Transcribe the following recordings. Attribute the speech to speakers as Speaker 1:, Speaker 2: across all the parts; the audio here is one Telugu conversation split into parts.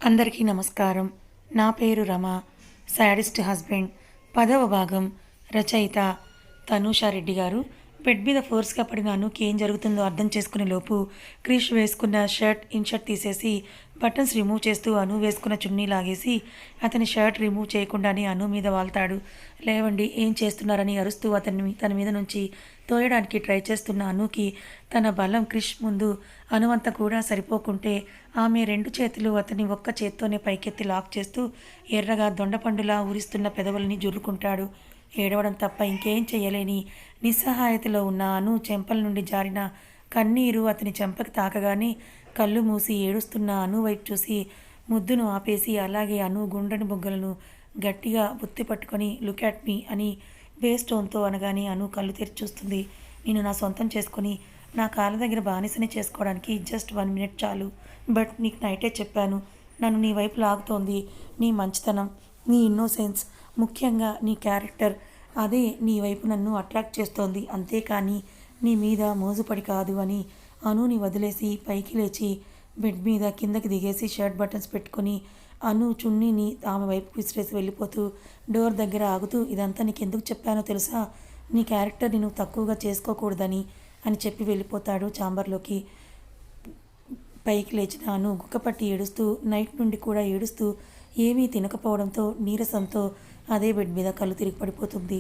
Speaker 1: అందరికీ నమస్కారం. నా పేరు రమ. శాడిస్ట్ హస్బెండ్ 10వ భాగం. రచయిత తనూషా రెడ్డి గారు. బెడ్ మీద ఫోర్స్‌గా పడిన అనుకి ఏం జరుగుతుందో అర్థం చేసుకునే లోపు క్రిష్ వేసుకున్న ఇన్‌షర్ట్ తీసేసి బటన్స్ రిమూవ్ చేస్తూ అను వేసుకున్న చున్నీ లాగేసి అతని షర్ట్ రిమూవ్ చేయకుండానే అను మీద వాల్తాడు. లేవండి, ఏం చేస్తున్నారని అరుస్తూ తన మీద నుంచి తోయడానికి ట్రై చేస్తున్న అనుకి తన బలం క్రిష్ ముందు అనువంత కూడా సరిపోకుంటే ఆమె 2 చేతులు అతని ఒక్క చేత్తోనే పైకెత్తి లాక్ చేస్తూ ఎర్రగా దొండపండులా ఊరిస్తున్న పెదవుల్ని జుర్రుకుంటాడు. ఏడవడం తప్ప ఇంకేం చెయ్యలేని నిస్సహాయతలో ఉన్న అను చెంపల నుండి జారిన కన్నీరు అతని చెంపకి తాకగానే కళ్ళు మూసి ఏడుస్తున్న అను వైపు చూసి ముద్దును ఆపేసి అలాగే అను గుండ్రని బుగ్గలను గట్టిగా ఒత్తి పట్టుకొని లుక్ అట్ మీ అని బేస్ టోన్తో అనగానే అను కళ్ళు తెరిచి చూస్తుంది. నేను నా సొంతం చేసుకొని నా కాళ్ళ దగ్గర బానిసని చేసుకోవడానికి జస్ట్ 1 మినిట్ చాలు. బట్ నీకు నైటే చెప్పాను, నన్ను నీ వైపు లాగుతోంది నీ మంచితనం, నీ ఇన్నోసెన్స్, ముఖ్యంగా నీ క్యారెక్టర్. అదే నీ వైపు నన్ను అట్రాక్ట్ చేస్తోంది, అంతేకాని నీ మీద మోజుపడి కాదు అని అనుని వదిలేసి పైకి లేచి బెడ్ మీద కిందకి దిగేసి షర్ట్ బటన్స్ పెట్టుకొని అను చున్నీని ఆమె వైపు విసిరేసి వెళ్ళిపోతూ డోర్ దగ్గర ఆగుతూ, ఇదంతా నీకెందుకు చెప్పానో తెలుసా, నీ క్యారెక్టర్ని నువ్వు తక్కువగా చేసుకోకూడదని అని చెప్పి వెళ్ళిపోతాడు ఛాంబర్లోకి. పైకి లేచిన అను గుక్కపట్టి ఏడుస్తూ నైట్ నుండి కూడా ఏడుస్తూ ఏమీ తినకపోవడంతో నీరసంతో అదే బెడ్ మీద కళ్ళు తిరిగి పడిపోతుంది.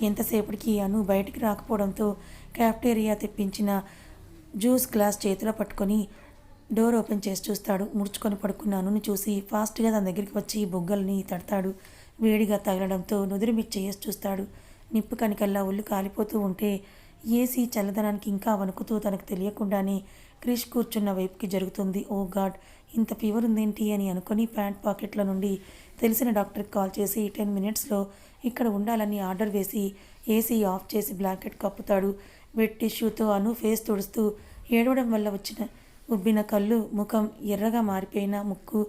Speaker 1: ఎంతసేపటికి అను బయటికి రాకపోవడంతో క్యాఫ్టేరియా తెప్పించిన జ్యూస్ గ్లాస్ చేతిలో పట్టుకొని డోర్ ఓపెన్ చేసి చూస్తాడు. ముడుచుకొని పడుకున్న అనుని చూసి ఫాస్ట్గా తన దగ్గరికి వచ్చి బొగ్గల్ని తడతాడు. వేడిగా తగలడంతో నుదిరి మీద చేసి చూస్తాడు. నిప్పు కనికల్లా ఒళ్ళు కాలిపోతూ ఉంటే ఏసీ చల్లదనానికి ఇంకా వణుకుతూ తనకు తెలియకుండానే క్రిష్ కూర్చున్న వైపుకి జరుగుతుంది. ఓ గాడ్, ఇంత ఫీవర్ ఉందేంటి అని అనుకొని ప్యాంట్ పాకెట్లో నుండి తెలిసిన డాక్టర్కి కాల్ చేసి 10 మినిట్స్లో ఇక్కడ ఉండాలని ఆర్డర్ వేసి ఏసీ ఆఫ్ చేసి బ్లాంకెట్ కప్పుతాడు. వెట్ టిష్యూతో అను ఫేస్ తుడుస్తూ ఏడవడం వల్ల వచ్చిన ఉబ్బిన కళ్ళు, ముఖం, ఎర్రగా మారిపోయిన ముక్కు,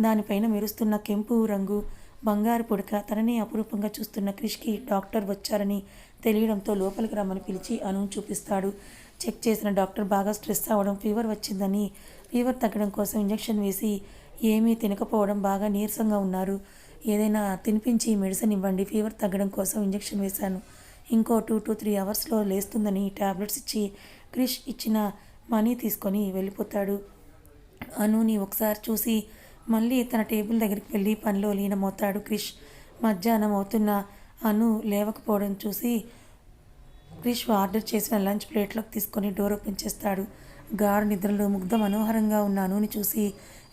Speaker 1: దానిపైన మెరుస్తున్న కెంపు రంగు బంగారు పుడక తననే అపురూపంగా చూస్తున్న క్రిష్కి డాక్టర్ వచ్చారని తెలియడంతో లోపలికి రమ్మని పిలిచి అను చూపిస్తాడు. చెక్ చేసిన డాక్టర్ బాగా స్ట్రెస్ అవ్వడం, ఫీవర్ వచ్చిందని ఫీవర్ తగ్గడం కోసం ఇంజెక్షన్ వేసి ఏమీ తినకపోవడం, బాగా నీరసంగా ఉన్నారు, ఏదైనా తినిపించి మెడిసిన్ ఇవ్వండి, ఫీవర్ తగ్గడం కోసం ఇంజెక్షన్ వేశాను, ఇంకో 2 to 3 అవర్స్లో లేస్తుందని టాబ్లెట్స్ ఇచ్చి క్రిష్ ఇచ్చిన మనీ తీసుకొని వెళ్ళిపోతాడు. అనుని ఒకసారి చూసి మళ్ళీ తన టేబుల్ దగ్గరికి వెళ్ళి పనిలో లీనమవుతాడు క్రిష్. మధ్యాహ్నం అవుతున్న అను లేవకపోవడం చూసి క్రిష్ ఆర్డర్ చేసిన లంచ్ ప్లేట్లోకి తీసుకొని డోర్ ఓపెన్ చేస్తాడు. గాఢ నిద్రలో ముగ్ధ మనోహరంగా ఉన్న అనుని చూసి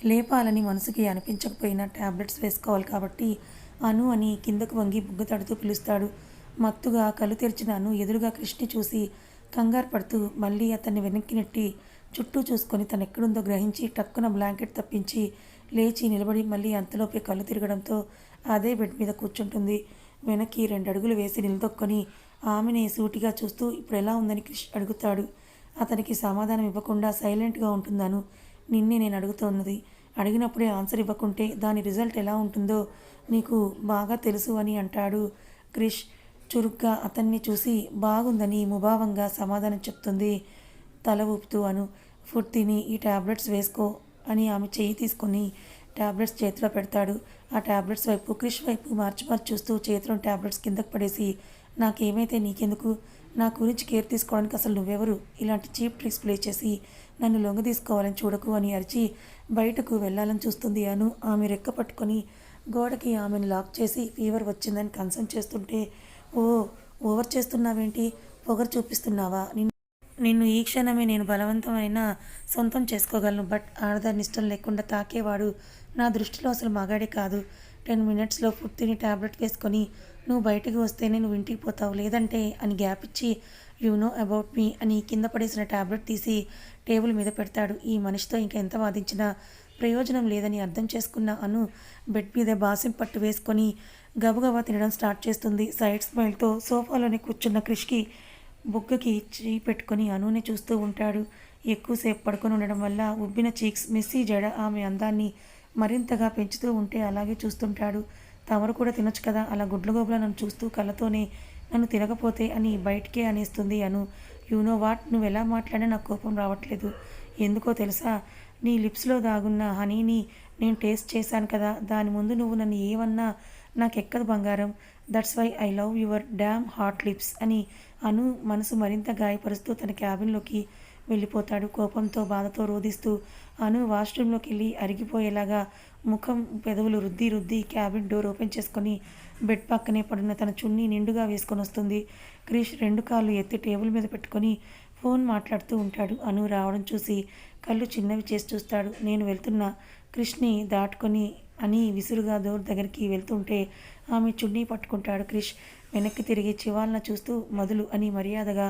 Speaker 1: లేపాలని మనసుకి అనిపించకపోయినా టాబ్లెట్స్ వేసుకోవాలి కాబట్టి అను అని కిందకు వంగి బుగ్గ తడుతూ పిలుస్తాడు. మత్తుగా కళ్ళు తెరిచిన అను ఎదురుగా క్రిష్ని చూసి కంగారు పడుతూ మళ్ళీ అతన్ని వెనక్కి నెట్టి చుట్టూ చూసుకొని తను ఎక్కడుందో గ్రహించి టక్కున బ్లాంకెట్ తప్పించి లేచి నిలబడి మళ్ళీ అంతలోపే కళ్ళు తిరగడంతో అదే బెడ్ మీద కూర్చుంటుంది. వెనక్కి 2 అడుగులు వేసి నిలదొక్కొని ఆమెనే సూటిగా చూస్తూ ఇప్పుడు ఎలా ఉందని క్రిష్ అడుగుతాడు. అతనికి సమాధానం ఇవ్వకుండా సైలెంట్గా ఉంటుందను. నిన్నే నేను అడుగుతున్నది, అడిగినప్పుడే ఆన్సర్ ఇవ్వకుంటే దాని రిజల్ట్ ఎలా ఉంటుందో నీకు బాగా తెలుసు అని అంటాడు క్రిష్. చురుగ్గా అతన్ని చూసి బాగుందని ముభావంగా సమాధానం చెప్తుంది తల ఊపుతూ అను. ఫుడ్ తిని ఈ టాబ్లెట్స్ వేసుకో అని ఆమె చెయ్యి తీసుకొని టాబ్లెట్స్ చేతిలో పెడతాడు. ఆ టాబ్లెట్స్ వైపు క్రిష్ వైపు మార్చి చూస్తూ చేతిలో టాబ్లెట్స్ కిందకు పడేసి, నాకేమైతే నీకెందుకు, నా గురించి కేర్ తీసుకోవడానికి అసలు నువ్వెవరు, ఇలాంటి చీప్ ట్రిక్స్ ప్లే చేసి నన్ను లొంగ తీసుకోవాలని చూడకు అని అరిచి బయటకు వెళ్ళాలని చూస్తుంది అను. ఆమె రెక్క పట్టుకొని గోడకి ఆమెను లాక్ చేసి ఫీవర్ వచ్చిందని కన్సర్న్ చేస్తుంటే, ఓ ఓవర్ చేస్తున్నావేంటి, పొగరు చూపిస్తున్నావా, నిన్ను ఈ క్షణమే నేను బలవంతమైన సొంతం చేసుకోగలను, బట్ ఆడదాన్ని ఇష్టం లేకుండా తాకేవాడు నా దృష్టిలో అసలు మగాడే కాదు. 10 మినిట్స్లో ఫుడ్ తిని టాబ్లెట్ వేసుకొని నువ్వు బయటకు వస్తేనే నువ్వు ఇంటికి పోతావు, లేదంటే అని గ్యాప్ ఇచ్చి యు నో అబౌట్ మీ అని కింద పడేసిన టాబ్లెట్ తీసి టేబుల్ మీద పెడతాడు. ఈ మనిషితో ఇంకా ఎంత వాదించినా ప్రయోజనం లేదని అర్థం చేసుకున్న అను బెడ్ మీద బాసిం పట్టు వేసుకొని గబగబా తినడం స్టార్ట్ చేస్తుంది. సైడ్ స్మైల్తో సోఫాలోనే కూర్చున్న క్రిష్కి బుగ్గకి చేయి పెట్టుకొని అనుని చూస్తూ ఉంటాడు. ఎక్కువసేపు పడుకొని ఉండడం వల్ల ఉబ్బిన చీక్స్, మెస్సీ జడ ఆమె అందాన్ని మరింతగా పెంచుతూ ఉంటే అలాగే చూస్తుంటాడు. తమరు కూడా తినొచ్చు కదా, అలా గుడ్లగోబులా నన్ను చూస్తూ కళ్ళతోనే నన్ను తినకపోతే అని బయటికే అనేస్తుంది అను. యు నో వాట్, నువ్వు ఎలా మాట్లాడినా నాకు కోపం రావట్లేదు, ఎందుకో తెలుసా, నీ లిప్స్లో దాగున్న హనీని నేను టేస్ట్ చేశాను కదా, దాని ముందు నువ్వు నన్ను ఏమన్నా నాకెక్కదు బంగారం. That's why I love your damn hot lips అని అను మనసు మరింత గాయపరుస్తూ తన క్యాబిన్లోకి వెళ్ళిపోతాడు. కోపంతో బాధతో రోదిస్తూ అను వాష్రూమ్లోకి వెళ్ళి అరిగిపోయేలాగా ముఖం పెదవులు రుద్ది రుద్ది క్యాబిన్ డోర్ ఓపెన్ చేసుకొని బెడ్ పక్కనే పడున్న తన చున్నీ నిండుగా వేసుకొని వస్తుంది. క్రిష్ 2 కాళ్ళు ఎత్తి టేబుల్ మీద పెట్టుకొని ఫోన్ మాట్లాడుతూ ఉంటాడు. అను రావడం చూసి కళ్ళు చిన్నవి చేసి చూస్తాడు. నేను వెళ్తున్నా క్రిష్ని దాటుకొని అని విసురుగా డోర్ దగ్గరికి వెళ్తుంటే ఆమె చున్నీ పట్టుకుంటాడు. క్రిష్ వెనక్కి తిరిగి చివాలన చూస్తూ మొదలు అని మర్యాదగా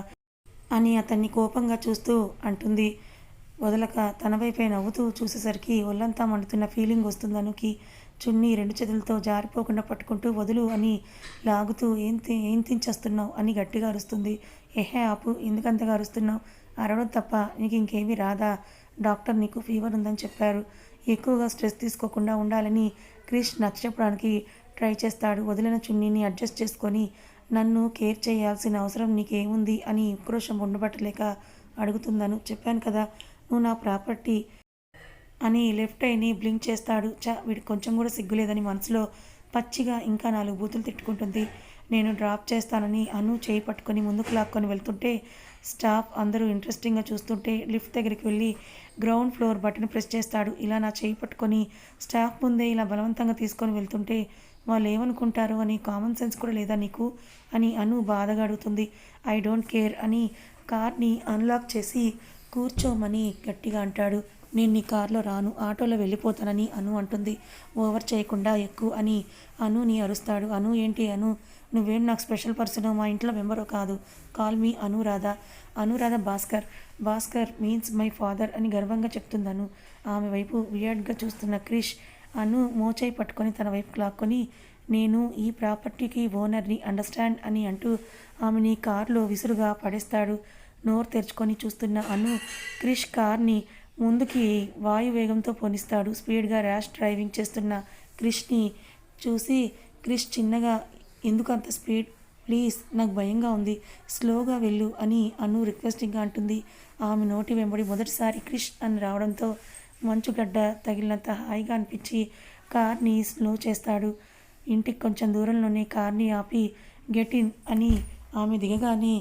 Speaker 1: అని అతన్ని కోపంగా చూస్తూ అంటుంది. వదలక తన వైపే నవ్వుతూ చూసేసరికి ఒళ్ళంతా మండుతున్న ఫీలింగ్ వస్తుంది అనుకి. చున్నీ 2 చేతులతో జారిపోకుండా పట్టుకుంటూ వదులు అని లాగుతూ ఏం తించేస్తున్నావు అని గట్టిగా అరుస్తుంది. ఏహే ఆపు, ఎందుకంతగా అరుస్తున్నావు? అరవడం తప్ప నీకు ఇంకేమీ రాదా? డాక్టర్ నీకు ఫీవర్ ఉందని చెప్పారు. ఎక్కువగా స్ట్రెస్ తీసుకోకుండా ఉండాలని క్రిష్ నచ్చచెప్పడానికి ట్రై చేస్తాడు. వదిలిన చున్నీని అడ్జస్ట్ చేసుకొని నన్ను కేర్ చేయాల్సిన అవసరం నీకేముంది అని ఉక్రోషం ఉండబట్టలేక అడుగుతుందను. చెప్పాను కదా నువ్వు నా ప్రాపర్టీ అని లెఫ్ట్ ఐని బ్లింక్ చేస్తాడు. వీడికి కొంచెం కూడా సిగ్గులేదని మనసులో పచ్చిగా ఇంకా 4 బూతులు తిట్టుకుంటుంది. నేను డ్రాప్ చేస్తానని అను చేయి పట్టుకొని ముందుకు లాక్కొని వెళ్తుంటే స్టాఫ్ అందరూ ఇంట్రెస్టింగ్గా చూస్తుంటే లిఫ్ట్ దగ్గరికి వెళ్ళి గ్రౌండ్ ఫ్లోర్ బటన్ ప్రెస్ చేస్తాడు. ఇలా నా చేయి పట్టుకొని స్టాఫ్ ముందే ఇలా బలవంతంగా తీసుకొని వెళ్తుంటే వాళ్ళు ఏమనుకుంటారు అని కామన్ సెన్స్ కూడా లేదా నీకు అని అను బాధగా అడుగుతుంది. ఐ డోంట్ కేర్ అని కార్ని అన్లాక్ చేసి కూర్చోమని గట్టిగా అంటాడు. నేను నీ కార్లో రాను, ఆటోలో వెళ్ళిపోతానని అను అంటుంది. ఓవర్ చేయకుండా ఎక్కువ అని అనుని అరుస్తాడు. అను ఏంటి అను, నువ్వేం నాకు స్పెషల్ పర్సన్, మా ఇంట్లో మెంబరో కాదు. Call me Anuradha. Anuradha Bhaskar means my father అని గర్వంగా చెప్తుందను. ఆమె వైపు వియర్డ్గా చూస్తున్న క్రిష్ అను మోచేయి పట్టుకొని తన వైపు లాక్కొని నేను ఈ ప్రాపర్టీకి ఓనర్ని అండర్స్టాండ్ అని అంటూ ఆమెని కార్లో విసురుగా పడేస్తాడు. నోరు తెరుచుకొని చూస్తున్న అను క్రిష్ కార్ని ముందుకి వాయువేగంతో పోనిస్తాడు. స్పీడ్గా ర్యాష్ డ్రైవింగ్ చేస్తున్న క్రిష్ని చూసి క్రిష్ చిన్నగా ఎందుకు అంత స్పీడ్, ప్లీజ్ నాకు భయంగా ఉంది, స్లోగా వెళ్ళు అని అను రిక్వెస్టింగ్గా అంటుంది. ఆమె నోటి వెంబడి మొదటిసారి క్రిష్ అని రావడంతో మంచుగడ్డ తగిలినంత హాయిగా అనిపించి కార్ని స్లో చేస్తాడు. ఇంటికి కొంచెం దూరంలోనే కార్ని ఆపి గెట్ ఇన్ అని ఆమె దిగగానే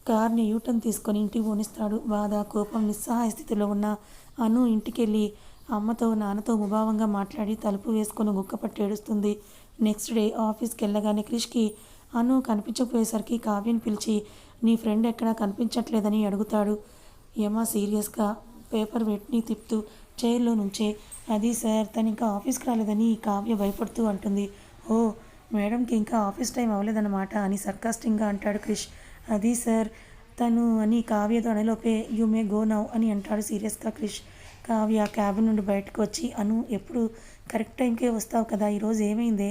Speaker 1: కార్ని యూటర్న్ తీసుకొని ఇంటికి పోనిస్తాడు. బాధ, కోపం, నిస్సహాయ స్థితిలో ఉన్న అను ఇంటికెళ్ళి అమ్మతో నాన్నతో ముభావంగా మాట్లాడి తలుపు వేసుకొని గుక్కపట్టి ఏడుస్తుంది. నెక్స్ట్ డే ఆఫీస్కి వెళ్ళగానే క్రిష్కి అను కనిపించకపోయేసరికి కావ్యని పిలిచి నీ ఫ్రెండ్ ఎక్కడా కనిపించట్లేదని అడుగుతాడు. యమ సీరియస్గా పేపర్ వెట్ని తిప్పుతూ చైర్లో నుంచే అది సార్ తను ఇంకా ఆఫీస్కి రాలేదని కావ్య భయపడుతూ అంటుంది. ఓ మేడంకి ఇంకా ఆఫీస్ టైం అవ్వలేదన్నమాట అని సర్కాస్టింగ్గా అంటాడు క్రిష్. అది సార్ తను అని కావ్యతో అనేలోపే యూ మే గో నౌ అని అంటాడు సీరియస్గా క్రిష్. కావ్య క్యాబిన్ నుండి బయటకు వచ్చి అను ఎప్పుడు కరెక్ట్ టైంకే వస్తావు కదా, ఈరోజు ఏమైందే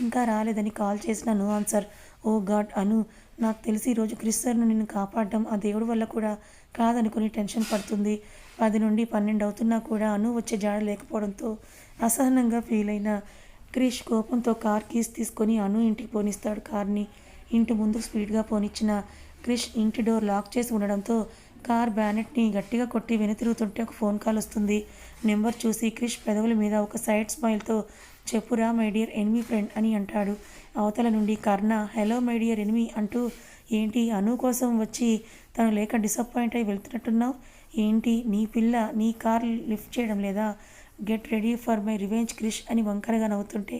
Speaker 1: ఇంకా రాలేదని కాల్ చేసిన నో ఆన్సర్. ఓ గాడ్ అను, నాకు తెలిసి ఈరోజు క్రిష్ సార్ను నిన్ను కాపాడడం ఆ దేవుడి వల్ల కూడా కాదనుకుని టెన్షన్ పడుతుంది. 10 నుండి 12 అవుతున్నా కూడా అను వచ్చే జాడ లేకపోవడంతో అసహనంగా ఫీల్ అయిన క్రిష్ కోపంతో కార్ కీస్ తీసుకొని అను ఇంటికి పోనిస్తాడు. కార్ని ఇంటి ముందు స్పీడ్గా పోనిచ్చిన క్రిష్ ఇంటి డోర్ లాక్ చేసి ఉండడంతో కార్ బ్యానెట్ని గట్టిగా కొట్టి వెనుతిరుగుతుంటే ఒక ఫోన్ కాల్ వస్తుంది. నెంబర్ చూసి క్రిష్ పెదవుల మీద ఒక సైడ్ స్మైల్తో చెప్పురా మై డియర్ ఎనిమీ ఫ్రెండ్ అని అంటాడు. అవతల నుండి కర్ణ హలో మై డియర్ ఎనిమీ అంటూ ఏంటి అను కోసం వచ్చి తను లేక డిసప్పాయింట్ అయి వెళ్తున్నట్టున్నావు ఏంటి, నీ పిల్ల నీ కార్ లిఫ్ట్ చేయడం లేదా, get ready for my revenge Krish అని వంకరగా నవ్వుతుంటే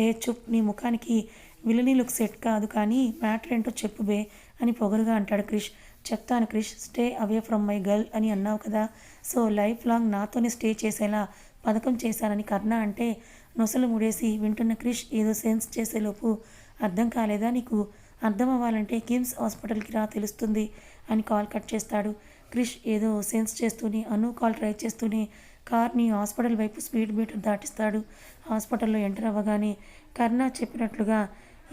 Speaker 1: ఏ చుప్, నీ ముఖానికి విలనీ లుక్ సెట్ కాదు కానీ మ్యాటర్ ఏంటో చెప్పు బే అని పొగరుగా అంటాడు క్రిష్. చెప్తాను Krish, stay away from my girl అని అన్నావు కదా, సో లైఫ్ లాంగ్ నాతోనే స్టే చేసేలా పథకం చేశానని కర్ణ అంటే నొసలు ముడేసి వింటున్న క్రిష్ ఏదో సెన్స్ చేసేలోపు అర్థం కాలేదా నీకు, అర్థం అవ్వాలంటే కిమ్స్ హాస్పిటల్కి రా తెలుస్తుంది అని కాల్ కట్ చేస్తాడు. క్రిష్ ఏదో సెన్స్ చేస్తూనే అను కాల్ ట్రై చేస్తూనే కార్ని హాస్పిటల్ వైపు స్పీడ్ మీటర్ దాటిస్తాడు. హాస్పిటల్లో ఎంటర్ అవ్వగానే కర్ణ చెప్పినట్లుగా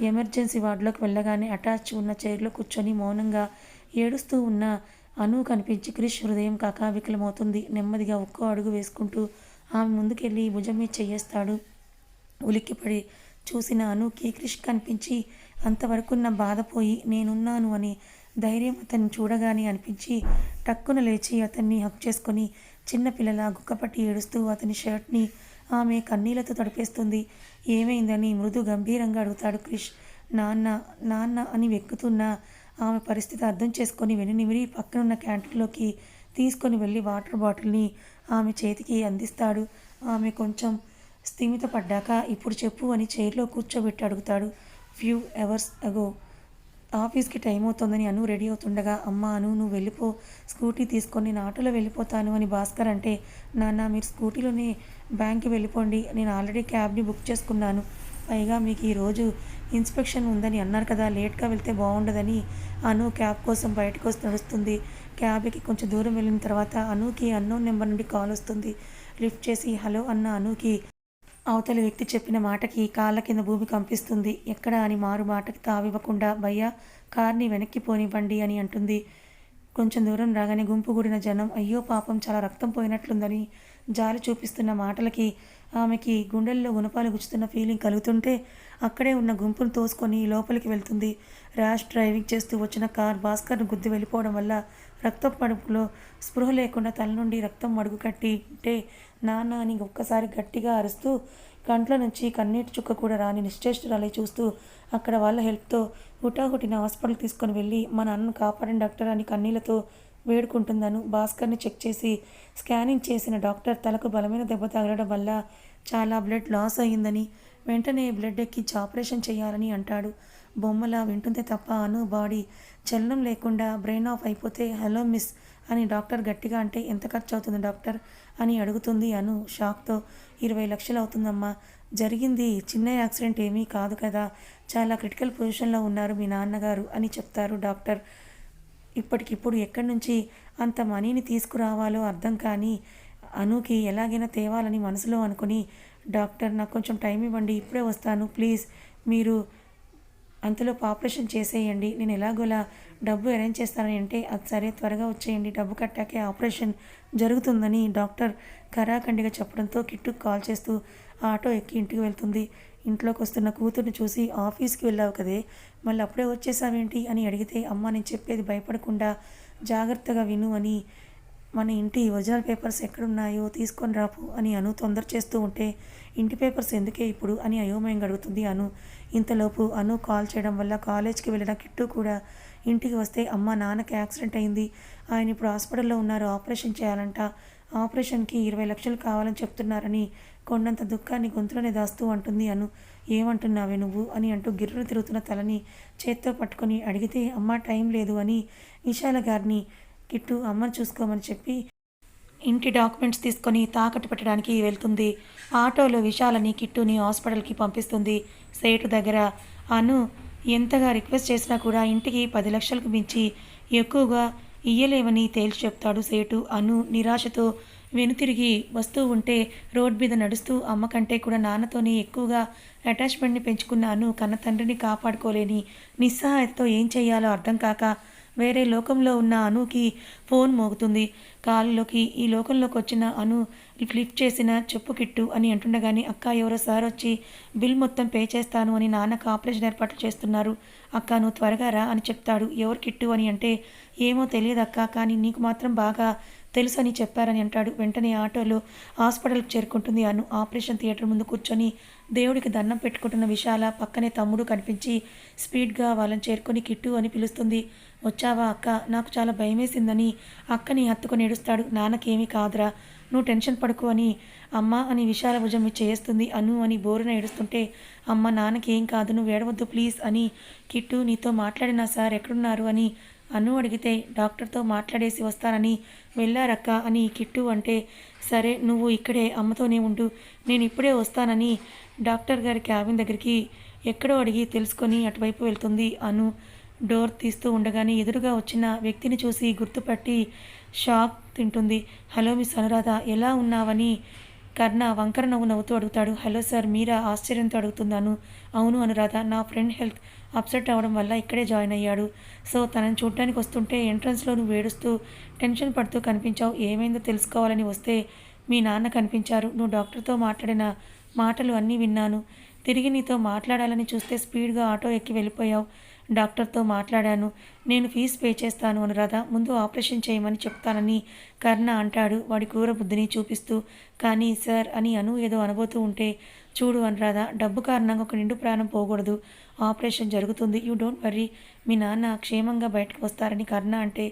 Speaker 1: ఎమర్జెన్సీ వార్డులోకి వెళ్ళగానే అటాచ్ ఉన్న చైర్లో కూర్చొని మౌనంగా ఏడుస్తూ ఉన్న అను కనిపించి క్రిష్ హృదయం కకావికలమవుతుంది. నెమ్మదిగా ఒక్కో అడుగు వేసుకుంటూ ఆమె ముందుకెళ్ళి భుజం మీద చెయ్యేస్తాడు. ఉలిక్కిపడి చూసిన అనుకి క్రిష్ కనిపించి అంతవరకున్న బాధపోయి నేనున్నాను అని ధైర్యం అతన్ని చూడగానే అనిపించి టక్కున లేచి అతన్ని హక్ చేసుకొని చిన్నపిల్లల గుక్కపట్టి ఏడుస్తూ అతని షర్ట్ని ఆమె కన్నీళ్లతో తడిపేస్తుంది. ఏమైందని మృదు గంభీరంగా అడుగుతాడు క్రిష్. నాన్న నాన్న అని వెక్కుతున్న ఆమె పరిస్థితి అర్థం చేసుకొని వెనునిమిరి పక్కనున్న క్యాంటీన్లోకి తీసుకొని వెళ్ళి వాటర్ బాటిల్ని ఆమె చేతికి అందిస్తాడు. ఆమె కొంచెం స్థిమితపడ్డాక ఇప్పుడు చెప్పు అని చైర్లో కూర్చోబెట్టి అడుగుతాడు. ఫ్యూ అవర్స్ అగో ఆఫీస్కి టైం అవుతోందని అను రెడీ అవుతుండగా, అమ్మ అను నువ్వు వెళ్ళిపో, స్కూటీ తీసుకొని నేను ఆటోలో వెళ్ళిపోతాను అని భాస్కర్ అంటే, నాన్న మీరు స్కూటీలోనే బ్యాంక్కి వెళ్ళిపోండి, నేను ఆల్రెడీ క్యాబ్ని బుక్ చేసుకున్నాను, పైగా మీకు ఈరోజు ఇన్స్పెక్షన్ ఉందని అన్నారు కదా, లేట్గా వెళ్తే బాగుండదని అను క్యాబ్ కోసం బయటకు వస్తూ నడుస్తుంది. క్యాబ్కి కొంచెం దూరం వెళ్ళిన తర్వాత అనుకి అన్నోన్ నెంబర్ నుండి కాల్ వస్తుంది. లిఫ్ట్ చేసి హలో అన్న అనుకి అవతలి వ్యక్తి చెప్పిన మాటకి కాళ్ళ కింద భూమి కంపిస్తుంది. ఎక్కడ అని మారు మాటకి తావివ్వకుండా భయ్యా కార్ని వెనక్కి పోనివ్వండి అని అంటుంది. కొంచెం దూరం రాగానే గుంపు కూడిన జనం అయ్యో పాపం చాలా రక్తం పోయినట్లుందని జాలి చూపిస్తున్న మాటలకి ఆమెకి గుండెల్లో గుణపాలు గుచ్చుతున్న ఫీలింగ్ కలుగుతుంటే అక్కడే ఉన్న గుంపును తోసుకొని లోపలికి వెళ్తుంది. ర్యాష్ డ్రైవింగ్ చేస్తూ వచ్చిన కార్ భాస్కర్ను గుద్ది వెళ్ళిపోవడం వల్ల రక్తం మడుపులో స్పృహ లేకుండా తల నుండి రక్తం మడుగు కట్టింటే నాన్న అని ఒక్కసారి గట్టిగా అరుస్తూ కంట్లో నుంచి కన్నీటి చుక్క కూడా రాని నిశ్చేష్టురాలై చూస్తూ అక్కడ వాళ్ళ హెల్ప్తో హుటాహుటిన హాస్పిటల్ తీసుకొని వెళ్ళి మా నాన్నను కాపాడండి డాక్టర్ అని కన్నీళ్లతో వేడుకుంటుందను. భాస్కర్ని చెక్ చేసి స్కానింగ్ చేసిన డాక్టర్ తలకు బలమైన దెబ్బ తగలడం వల్ల చాలా బ్లడ్ లాస్ అయ్యిందని, వెంటనే బ్లడ్ ఎక్కించి ఆపరేషన్ చేయాలని అంటాడు. బొమ్మలా వింటుంటే తప్ప అను బాడీ చలనం లేకుండా బ్రెయిన్ ఆఫ్ అయిపోతే హలో మిస్ అని డాక్టర్ గట్టిగా అంటే ఎంత ఖర్చు అవుతుంది డాక్టర్ అని అడుగుతుంది అను షాక్తో. 20 లక్షలు అవుతుందమ్మా. జరిగింది చిన్న యాక్సిడెంట్ ఏమీ కాదు కదా, చాలా క్రిటికల్ పొజిషన్లో ఉన్నారు మీ నాన్నగారు అని చెప్తారు డాక్టర్. ఇప్పటికిప్పుడు ఎక్కడి నుంచి అంత మనీని తీసుకురావాలో అర్థం కానీ అనుకి ఎలాగైనా తేవాలని మనసులో అనుకుని, డాక్టర్ నాకు కొంచెం టైం ఇవ్వండి, ఇప్పుడే వస్తాను ప్లీజ్, మీరు అంతలోపు ఆపరేషన్ చేసేయండి, నేను ఎలాగోలా డబ్బు అరేంజ్ చేస్తానని అంటే, అది సరే త్వరగా వచ్చేయండి, డబ్బు కట్టాకే ఆపరేషన్ జరుగుతుందని డాక్టర్ కరాఖండిగా చెప్పడంతో కిట్టుకు కాల్ చేస్తూ ఆటో ఎక్కి ఇంటికి వెళ్తుంది. ఇంట్లోకి వస్తున్న కూతుర్ని చూసి ఆఫీస్కి వెళ్ళావు కదే, మళ్ళీ అప్పుడే వచ్చేసావేంటి అని అడిగితే, అమ్మ నేను చెప్పేది భయపడకుండా జాగ్రత్తగా విను అని, మన ఇంటి ఒరిజినల్ పేపర్స్ ఎక్కడున్నాయో తీసుకొని రాపు అని అను తొందర చేస్తూ ఉంటే, ఇంటి పేపర్స్ ఎందుకే ఇప్పుడు అని అయోమయంగా అడుగుతుంది అను. ఇంతలోపు అను కాల్ చేయడం వల్ల కాలేజ్కి వెళ్ళిన కిట్టు కూడా ఇంటికి వస్తే, అమ్మ నాన్నకి యాక్సిడెంట్ అయింది, ఆయన ఇప్పుడు హాస్పిటల్లో ఉన్నారు, ఆపరేషన్ చేయాలంట, ఆపరేషన్కి 20 లక్షలు కావాలని చెప్తున్నారని కొండంత దుఃఖాన్ని గొంతులోనే దాస్తూ అంటుంది అను. ఏమంటున్నావే నువ్వు అని అంటూ గిర్రును తిరుగుతున్న తలని చేత్తో పట్టుకొని అడిగితే, అమ్మ టైం లేదు అని విశాల గారిని కిట్టు అమ్మని చూసుకోమని చెప్పి ఇంటి డాక్యుమెంట్స్ తీసుకొని తాకట్టు పెట్టడానికి వెళ్తుంది. ఆటోలో విశాలని కిట్టుని హాస్పిటల్కి పంపిస్తుంది. సేటు దగ్గర అను ఎంతగా రిక్వెస్ట్ చేసినా కూడా ఇంటికి 10 లక్షలకు మించి ఎక్కువగా ఇయ్యలేమని తేల్చి చెప్తాడు సేటు. అను నిరాశతో వెనుతిరిగి వస్తూ ఉంటే రోడ్ మీద నడుస్తూ అమ్మ కంటే కూడా నాన్నతోనే ఎక్కువగా అటాచ్మెంట్ని పెంచుకున్న అను కన్న తండ్రిని కాపాడుకోలేని నిస్సహాయతతో ఏం చేయాలో అర్థం కాక వేరే లోకంలో ఉన్న అనుకి ఫోన్ మోగుతుంది. కాలులోకి ఈ లోకంలోకి వచ్చిన అను లిఫ్ట్ చేసిన చెప్పు కిట్టు అని అంటుండగానే, అక్క ఎవరో సార్ వచ్చి బిల్ మొత్తం పే చేస్తాను అని నాన్నకు ఆపరేషన్ ఏర్పాట్లు చేస్తున్నారు, అక్క నువ్వు త్వరగా రా అని చెప్తాడు. ఎవరు కిట్టు అని అంటే, ఏమో తెలియదు అక్క, కానీ నీకు మాత్రం బాగా తెలుసు అని చెప్పారని అంటాడు. వెంటనే ఆటోలో హాస్పిటల్కి చేరుకుంటుంది అను. ఆపరేషన్ థియేటర్ ముందు కూర్చొని దేవుడికి దండం పెట్టుకుంటున్న విశాల పక్కనే తమ్ముడు కనిపించి స్పీడ్గా వాళ్ళని చేరుకొని కిట్టు అని పిలుస్తుంది. వచ్చావా అక్క, నాకు చాలా భయమేసిందని అక్కని హత్తుకొని ఏడుస్తాడు. నాన్నకేమీ కాదురా, నువ్వు టెన్షన్ పడుకో అని అమ్మ అని విశాల భుజం చేస్తుంది. అను అని బోరున ఏడుస్తుంటే, అమ్మ నాన్నకి ఏం కాదు, నువ్వు ఏడవద్దు ప్లీజ్ అని కిట్టు నీతో మాట్లాడినా సార్ ఎక్కడున్నారు అని అను అడిగితే, డాక్టర్తో మాట్లాడేసి వస్తానని వెళ్ళారక్క అని కిట్టు అంటే, సరే నువ్వు ఇక్కడే అమ్మతోనే ఉండు, నేను ఇప్పుడే వస్తానని డాక్టర్ గారి క్యాబిన్ దగ్గరికి ఎక్కడో అడిగి తెలుసుకొని అటువైపు వెళ్తుంది అను. డోర్ తీస్తూ ఉండగానే ఎదురుగా వచ్చిన వ్యక్తిని చూసి గుర్తుపట్టి షాక్ తింటుంది. హలో మిస్ అనురాధ, ఎలా ఉన్నావని కర్ణ వంకర నవ్వు నవ్వుతూ అడుగుతాడు. హలో సార్ మీరా ఆశ్చర్యంతో అడుగుతున్నాను. అవును అనురాధ, నా ఫ్రెండ్ హెల్త్ అప్సెట్ అవ్వడం వల్ల ఇక్కడే జాయిన్ అయ్యాడు, సో తనని చూడడానికి వస్తుంటే ఎంట్రన్స్లో నువ్వు ఏడుస్తూ టెన్షన్ పడుతూ కనిపించావు, ఏమైందో తెలుసుకోవాలని వస్తే మీ నాన్న కనిపించారు, నువ్వు డాక్టర్తో మాట్లాడిన మాటలు అన్నీ విన్నాను, తిరిగి నీతో మాట్లాడాలని చూస్తే స్పీడ్గా ఆటో ఎక్కి వెళ్ళిపోయావు, డాక్టర్తో మాట్లాడాను. నేను ఫీజు పే చేస్తాను అనురాధ. ముందు ఆపరేషన్ చేయమని చెప్తానని కర్ణ అంటాడు వాడి క్రూర బుద్ధిని చూపిస్తూ. కానీ సార్ అని అను ఏదో అనబోతూ ఉంటే, చూడు అనురాధ, డబ్బు కారణంగా ఒక నిండు ప్రాణం పోకూడదు. ఆపరేషన్ జరుగుతుంది. You don't worry. మీ నాన్న క్షేమంగా బయటకు వస్తారని కర్ణ అంటే,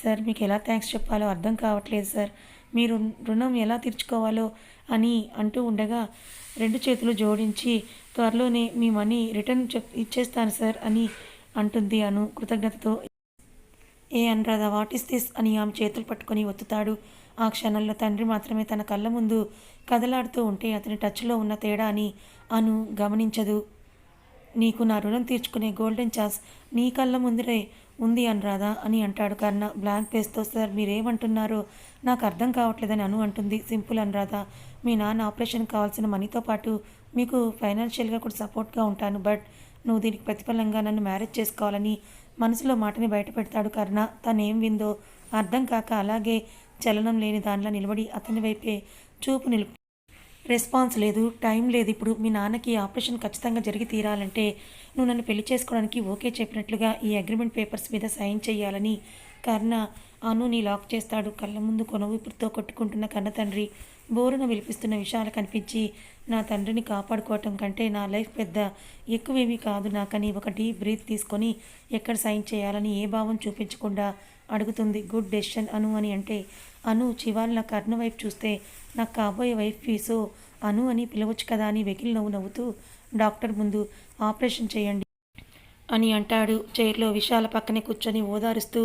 Speaker 1: సార్ మీకు ఎలా థ్యాంక్స్ చెప్పాలో అర్థం కావట్లేదు సార్. మీరు రుణం ఎలా తీర్చుకోవాలో అని అంటూ ఉండగా 2 చేతులు జోడించి, త్వరలోనే మీ మనీ రిటర్న్ ఇచ్చేస్తాను సార్ అని అంటుంది అను కృతజ్ఞతతో. ఏ అనురాధ, వాట్ ఈస్ దిస్ అని ఆమె చేతులు పట్టుకొని ఒత్తుతాడు. ఆ క్షణంలో తండ్రి మాత్రమే తన కళ్ళ ముందు కదలాడుతూ ఉంటే అతని టచ్లో ఉన్న తేడా అని అను గమనించదు. నీకు నా రుణం తీర్చుకునే గోల్డెన్ ఛాన్స్ నీ కళ్ళ ముందరే ఉంది అనురాధ అని అంటాడు కర్ణ బ్లాంక్ ఫేస్తో. సార్ మీరేమంటున్నారో నాకు అర్థం కావట్లేదని అను అంటుంది. సింపుల్ అనురాధ, మీ నాన్న ఆపరేషన్ కావాల్సిన మనీతో పాటు మీకు ఫైనాన్షియల్గా కూడా సపోర్ట్గా ఉంటాను. బట్ నువ్వు దీనికి ప్రతిఫలంగా నన్ను మ్యారేజ్ చేసుకోవాలని మనసులో మాటని బయట పెడతాడు కర్ణ. తనేం విందో అర్థం కాక అలాగే చలనం లేని దానిలా నిలబడి అతని వైపే చూపు నిలుపు. రెస్పాన్స్ లేదు, టైం లేదు. ఇప్పుడు మీ నాన్నకి ఆపరేషన్ ఖచ్చితంగా జరిగి తీరాలంటే నువ్వు నన్ను పెళ్లి చేసుకోవడానికి ఓకే చెప్పినట్లుగా ఈ అగ్రిమెంట్ పేపర్స్ మీద సైన్ చేయాలని కర్ణ అనుని లాక్ చేస్తాడు. కళ్ళ ముందు కొనవూపిరితో కొట్టుకుంటున్న కన్న తండ్రి బోరున విలిపిస్తున్న విషయాలు కనిపించి, నా తండ్రిని కాపాడుకోవటం కంటే నా లైఫ్ పెద్ద ఎక్కువేమీ కాదు నాకని ఒక డీప్ బ్రీత్ తీసుకొని ఎక్కడ సైన్ చేయాలని ఏ భావం చూపించకుండా అడుగుతుంది. గుడ్ డెసిషన్ అను అని అంటే, అను చివాళ్ళ కర్ణ వైపు చూస్తే, నాకు కాబోయే వైఫ్ ఫీసో అను అని పిలవచ్చు కదా అని వెకిలి నవ్వుతూ డాక్టర్ ముందు ఆపరేషన్ చేయండి అని అంటాడు. చైర్లో విశాల పక్కనే కూర్చొని ఓదారుస్తూ,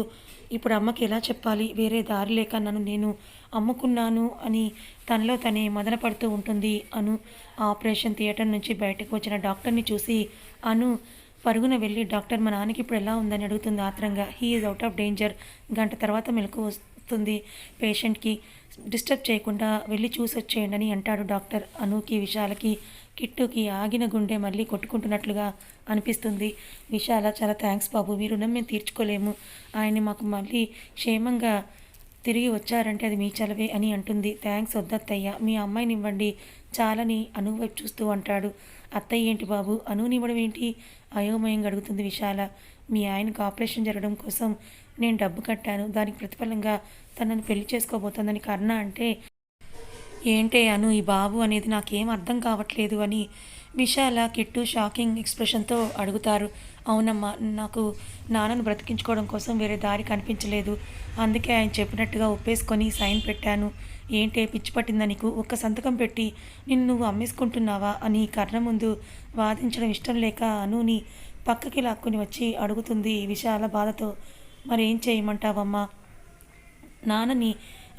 Speaker 1: ఇప్పుడు అమ్మకి ఎలా చెప్పాలి, వేరే దారి లేక నన్ను నేను అమ్ముకున్నాను అని తనలో తనే మదన పడుతూ ఉంటుంది అను. ఆపరేషన్ థియేటర్ నుంచి బయటకు వచ్చిన డాక్టర్ని చూసి అను పరుగున వెళ్ళి, డాక్టర్ మా నాన్నకి ఇప్పుడు ఎలా ఉందని అడుగుతుంది ఆత్రంగా. He is out of danger. గంట తర్వాత మెలకు వస్తుంది. పేషెంట్కి డిస్టర్బ్ చేయకుండా వెళ్ళి చూసి వచ్చేయండి అని అంటాడు డాక్టర్. అనుకి విశాలకి కిట్టుకి ఆగిన గుండె మళ్ళీ కొట్టుకుంటున్నట్లుగా అనిపిస్తుంది. విశాల, చాలా థ్యాంక్స్ బాబు, మీ రుణం మేము తీర్చుకోలేము. ఆయన్ని మాకు మళ్ళీ క్షేమంగా తిరిగి వచ్చారంటే అది మీ చలవే అని అంటుంది. థ్యాంక్స్ వద్దత్తయ్య, మీ అమ్మాయిని ఇవ్వండి చాలని అను వైపు చూస్తూ అంటాడు. అత్తయ్య ఏంటి బాబు, అనునివ్వడం ఏంటి అయోమయంగా అడుగుతుంది విశాల. మీ ఆయనకు ఆపరేషన్ జరగడం కోసం నేను డబ్బు కట్టాను, దానికి ప్రతిఫలంగా తనని పెళ్లి చేసుకోబోతోందని కర్ణ అంటే, ఏంటే అను ఈ బాబు అనేది నాకేం అర్థం కావట్లేదు అని విశాల కిట్టు షాకింగ్ ఎక్స్ప్రెషన్తో అడుగుతారు. అవునమ్మా, నాకు నాన్నను బ్రతికించుకోవడం కోసం వేరే దారి కనిపించలేదు. అందుకే ఆయన చెప్పినట్టుగా ఒప్పేసుకొని సైన్ పెట్టాను. ఏంటే పిచ్చి పట్టిందా నీకు? ఒక్క సంతకం పెట్టి నిన్ను నువ్వు అమ్మేసుకుంటున్నావా అని కర్ణ ముందు వాదించడం ఇష్టం లేక అనుని పక్కకి లాక్కుని వచ్చి అడుగుతుంది విశాల బాధతో. మరేం చేయమంటావమ్మా? నాన్నని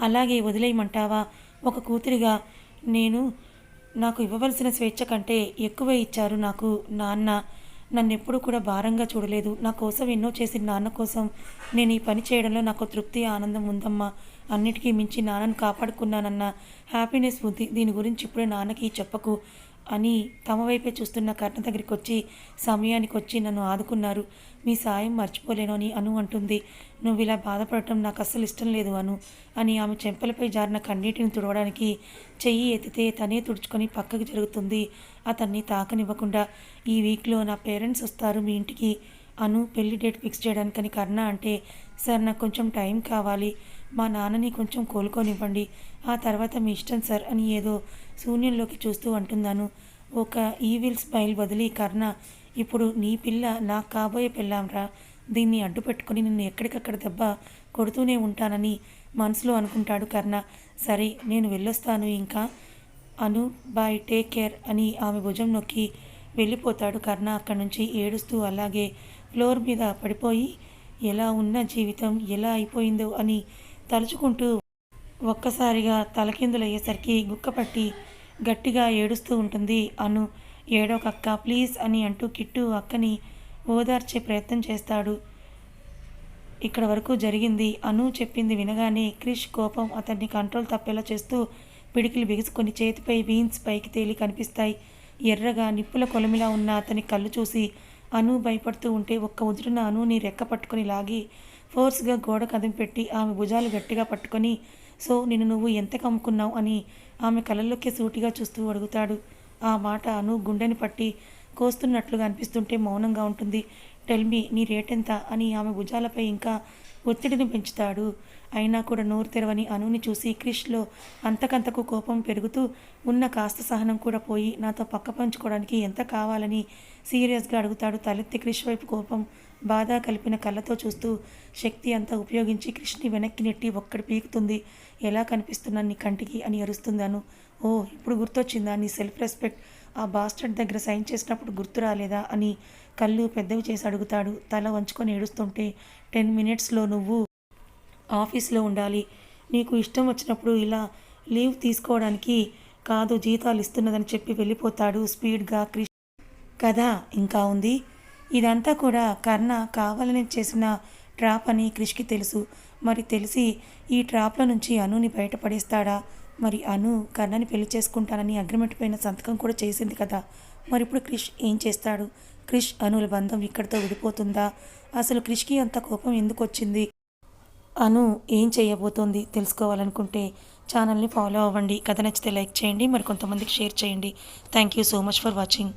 Speaker 1: అలాగే వదిలేయమంటావా? ఒక కూతురిగా నాకు ఇవ్వవలసిన స్వేచ్ఛ కంటే ఎక్కువే ఇచ్చారు నాకు నాన్న. నన్నెప్పుడు కూడా భారంగా చూడలేదు. నా కోసం ఎన్నో చేసిన నాన్న కోసం నేను ఈ పని చేయడంలో నాకు తృప్తి, ఆనందం ఉందమ్మా. అన్నిటికీ మించి నాన్నను కాపాడుకున్నానన్న హ్యాపీనెస్ ఉంది. దీని గురించి ఇప్పుడే నాన్నకి చెప్పకు అని తమ వైపే చూస్తున్న కర్ణ దగ్గరికి వచ్చి సమయానికి వచ్చి నన్ను ఆదుకున్నారు. మీ సాయం మర్చిపోలేను అని అను అంటుంది. నువ్వు ఇలా బాధపడటం నాకు అస్సలు ఇష్టం లేదు అను అని ఆమె చెంపలపై జారిన కన్నీటిని తుడవడానికి చెయ్యి ఎత్తితే తనే తుడుచుకొని పక్కకి జరుగుతుంది, అతన్ని తాకనివ్వకుండా. ఈ వీక్లో నా పేరెంట్స్ వస్తారు మీ ఇంటికి అను పెళ్లి డేట్ ఫిక్స్ చేయడానికని కర్ణ అంటే, సార్ నాకు కొంచెం టైం కావాలి, మా నాన్నని కొంచెం కోలుకోనివ్వండి, ఆ తర్వాత మీ ఇష్టం సార్ అని ఏదో శూన్యంలోకి చూస్తూ అంటున్నాను. ఒక ఈవిల్ స్మైల్ వదిలి కర్ణ, ఇప్పుడు నీ పిల్ల నాకు కాబోయే పెళ్ళాంరా, దీన్ని అడ్డు పెట్టుకుని నిన్ను ఎక్కడికక్కడ దెబ్బ కొడుతూనే ఉంటానని మనసులో అనుకుంటాడు కర్ణ. సరే నేను వెళ్ళొస్తాను ఇంకా అను, బాయ్, టేక్ కేర్ అని ఆమె భుజం నొక్కి వెళ్ళిపోతాడు కర్ణ అక్కడి నుంచి ఏడుస్తూ. అలాగే ఫ్లోర్ మీద పడిపోయి ఎలా ఉన్న జీవితం ఎలా అయిపోయిందో అని తలుచుకుంటూ ఒక్కసారిగా తలకిందులయ్యేసరికి గుక్కపట్టి గట్టిగా ఏడుస్తూ ఉంటుంది అను. ఏడోకక్క ప్లీజ్ అని అంటూ కిట్టు అక్కని ఓదార్చే ప్రయత్నం చేస్తాడు. ఇక్కడ వరకు జరిగింది అను చెప్పింది వినగానే క్రిష్ కోపం అతన్ని కంట్రోల్ తప్పేలా చేస్తూ పిడికిలు బిగుసుకొని చేతిపై వీన్స్ పైకి తేలి కనిపిస్తాయి. ఎర్రగా నిప్పుల కొలమిలా ఉన్న అతని కళ్ళు చూసి అను భయపడుతూ ఉంటే ఒక్క ఉదురున అనుని రెక్క పట్టుకొని లాగి ఫోర్స్గా గోడ కదింపెట్టి ఆమె భుజాలు గట్టిగా పట్టుకొని, సో నిన్ను నువ్వు ఎంత కమ్ముకున్నావు అని ఆమె కళ్ళల్లోకి సూటిగా చూస్తూ అడుగుతాడు. ఆ మాట అను గుండెని పట్టి కోస్తున్నట్లుగా అనిపిస్తుంటే మౌనంగా ఉంటుంది. టెల్ మీ నీ రేట్ ఎంత అని ఆమె భుజాలపై ఇంకా ఒత్తిడిని పెంచుతాడు. అయినా కూడా నోరు తెరవని అనుని చూసి క్రిష్లో అంతకంతకు కోపం పెరుగుతూ ఉన్న కాస్త సహనం కూడా పోయి నాతో పక్క పంచుకోవడానికి ఎంత కావాలని సీరియస్గా అడుగుతాడు. తలెత్తి క్రిష్ వైపు కోపం బాధ కలిపిన కళ్ళతో చూస్తూ శక్తి అంతా ఉపయోగించి క్రిష్ని వెనక్కి నెట్టి ఒక్కడి పీకుతుంది. ఎలా కనిపిస్తున్నాను నీ కంటికి అని అరుస్తుందాను. ఓ ఇప్పుడు గుర్తొచ్చిందా నీ సెల్ఫ్ రెస్పెక్ట్ ఆ బాస్టర్డ్ దగ్గర సైన్ చేసినప్పుడు గుర్తు రాలేదా అని కళ్ళు పెద్దవి చేసి అడుగుతాడు. తల వంచుకొని ఏడుస్తుంటే 10 మినిట్స్లో నువ్వు ఆఫీస్లో ఉండాలి. నీకు ఇష్టం వచ్చినప్పుడు ఇలా లీవ్ తీసుకోవడానికి కాదు జీతాలు ఇస్తున్నదని చెప్పి వెళ్ళిపోతాడు స్పీడ్గా క్రిష్. కథ ఇంకా ఉంది. ఇదంతా కూడా కర్ణ కావాలని చేసిన ట్రాప్ అని క్రిష్కి తెలుసు. మరి తెలిసి ఈ ట్రాప్ల నుంచి అనుని బయటపడేస్తాడా? మరి అను కర్ణని పెళ్లి చేసుకుంటానని అగ్రిమెంట్ పైన సంతకం కూడా చేసింది కదా. మరి ఇప్పుడు క్రిష్ ఏం చేస్తాడు? క్రిష్ అనుల బంధం ఇక్కడితో విడిపోతుందా? అసలు క్రిష్కి అంత కోపం ఎందుకు వచ్చింది? అను ఏం చేయబోతోంది తెలుసుకోవాలనుకుంటే ఛానల్ని ఫాలో అవ్వండి. కథ నచ్చితే లైక్ చేయండి, మరి కొంతమందికి షేర్ చేయండి. Thank you so much for watching.